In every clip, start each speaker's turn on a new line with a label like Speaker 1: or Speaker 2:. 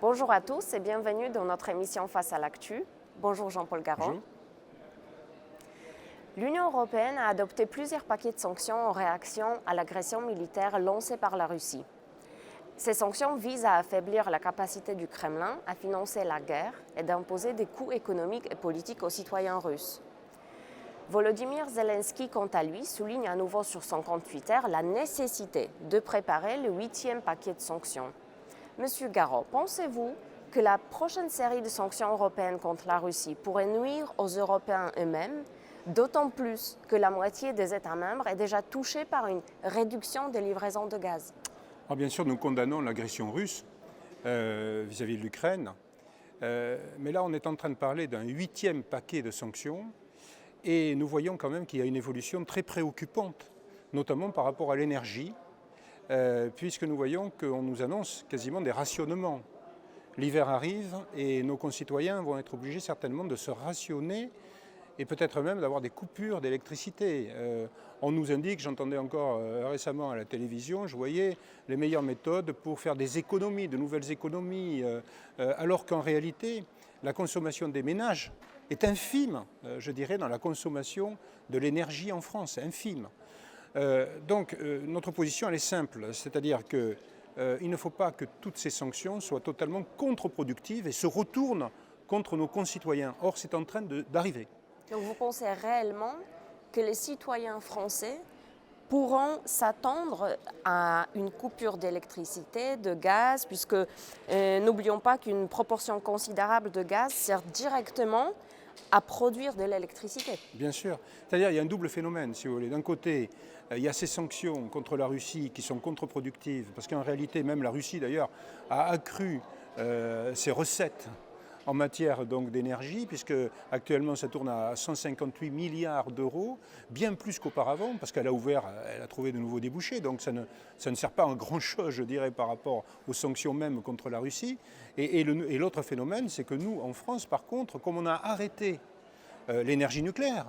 Speaker 1: Bonjour à tous et bienvenue dans notre émission Face à l'actu. Bonjour Jean-Paul Garand.
Speaker 2: Bonjour.
Speaker 1: L'Union européenne a adopté plusieurs paquets de sanctions en réaction à l'agression militaire lancée par la Russie. Ces sanctions visent à affaiblir la capacité du Kremlin à financer la guerre et d'imposer des coûts économiques et politiques aux citoyens russes. Volodymyr Zelensky, quant à lui, souligne à nouveau sur son compte Twitter la nécessité de préparer le 8e paquet de sanctions. Monsieur Garand, pensez-vous que la prochaine série de sanctions européennes contre la Russie pourrait nuire aux Européens eux-mêmes, d'autant plus que la moitié des États membres est déjà touchée par une réduction des livraisons de gaz?
Speaker 2: Alors bien sûr, nous condamnons l'agression russe vis-à-vis de l'Ukraine, mais là on est en train de parler d'un 8e paquet de sanctions et nous voyons quand même qu'il y a une évolution très préoccupante, notamment par rapport à l'énergie, puisque nous voyons qu'on nous annonce quasiment des rationnements. L'hiver arrive et nos concitoyens vont être obligés certainement de se rationner et peut-être même d'avoir des coupures d'électricité. On nous indique, j'entendais encore récemment à la télévision, je voyais les meilleures méthodes pour faire des économies, de nouvelles économies, alors qu'en réalité, la consommation des ménages est infime, je dirais, dans la consommation de l'énergie en France, infime. Donc notre position elle est simple, c'est-à-dire qu'il ne faut pas que toutes ces sanctions soient totalement contre-productives et se retournent contre nos concitoyens. Or c'est en train d'arriver.
Speaker 1: Donc vous pensez réellement que les citoyens français pourront s'attendre à une coupure d'électricité, de gaz, puisque n'oublions pas qu'une proportion considérable de gaz sert directement à produire de l'électricité.
Speaker 2: Bien sûr. C'est-à-dire qu'il y a un double phénomène, si vous voulez. D'un côté, il y a ces sanctions contre la Russie qui sont contre-productives, parce qu'en réalité, même la Russie d'ailleurs a accru ses recettes en matière donc d'énergie, puisque actuellement ça tourne à 158 milliards d'euros, bien plus qu'auparavant, parce qu'elle a ouvert, elle a trouvé de nouveaux débouchés, donc ça ne sert pas à grand-chose, je dirais, par rapport aux sanctions même contre la Russie. Et l'autre phénomène, c'est que nous, en France, par contre, comme on a arrêté l'énergie nucléaire,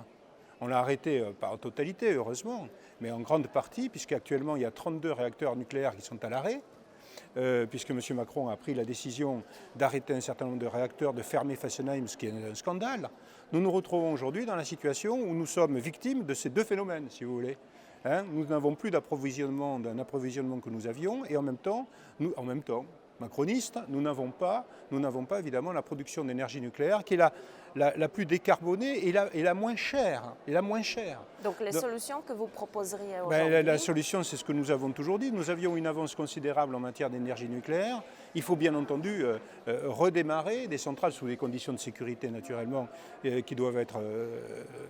Speaker 2: on l'a arrêté pas en totalité, heureusement, mais en grande partie, puisqu'actuellement il y a 32 réacteurs nucléaires qui sont à l'arrêt, puisque M. Macron a pris la décision d'arrêter un certain nombre de réacteurs, de fermer Fessenheim, ce qui est un scandale. Nous nous retrouvons aujourd'hui dans la situation où nous sommes victimes de ces deux phénomènes, si vous voulez. Nous n'avons plus d'approvisionnement d'un approvisionnement que nous avions, et en même temps, macronistes, nous n'avons pas évidemment la production d'énergie nucléaire qui est la plus décarbonée et la moins chère.
Speaker 1: Donc les solutions que vous proposeriez aujourd'hui?
Speaker 2: La solution, c'est ce que nous avons toujours dit. Nous avions une avance considérable en matière d'énergie nucléaire. Il faut bien entendu redémarrer des centrales sous des conditions de sécurité naturellement qui doivent être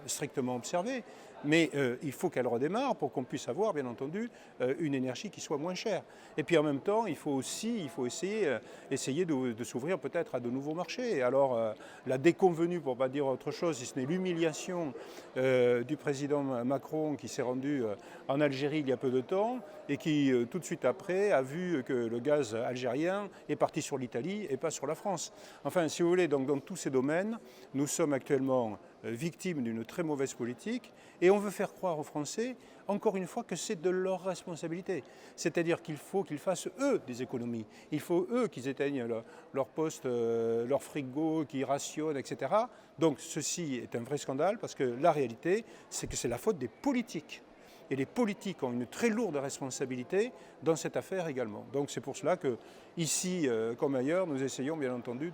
Speaker 2: strictement observées. Mais il faut qu'elle redémarre pour qu'on puisse avoir bien entendu une énergie qui soit moins chère. Et puis en même temps, il faut essayer de s'ouvrir peut-être à de nouveaux marchés. Alors la déconvenue, pour ne pas dire autre chose, si ce n'est l'humiliation du président Macron qui s'est rendu en Algérie il y a peu de temps et qui tout de suite après a vu que le gaz algérien est parti sur l'Italie et pas sur la France. Enfin, si vous voulez, donc, dans tous ces domaines, nous sommes actuellement victimes d'une très mauvaise politique et on veut faire croire aux Français, encore une fois, que c'est de leur responsabilité. C'est-à-dire qu'il faut qu'ils fassent, eux, des économies. Il faut, eux, qu'ils éteignent leur poste, leur frigo, qu'ils rationnent, etc. Donc ceci est un vrai scandale parce que la réalité, c'est que c'est la faute des politiques. Et les politiques ont une très lourde responsabilité dans cette affaire également. Donc c'est pour cela que, ici comme ailleurs, nous essayons bien entendu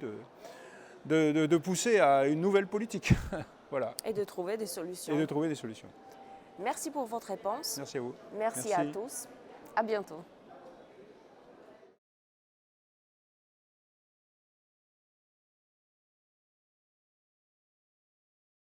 Speaker 2: de pousser à une nouvelle politique. Voilà.
Speaker 1: Et de trouver des solutions.
Speaker 2: Et de trouver des solutions.
Speaker 1: Merci pour votre réponse.
Speaker 2: Merci à vous.
Speaker 1: Merci à tous. À bientôt.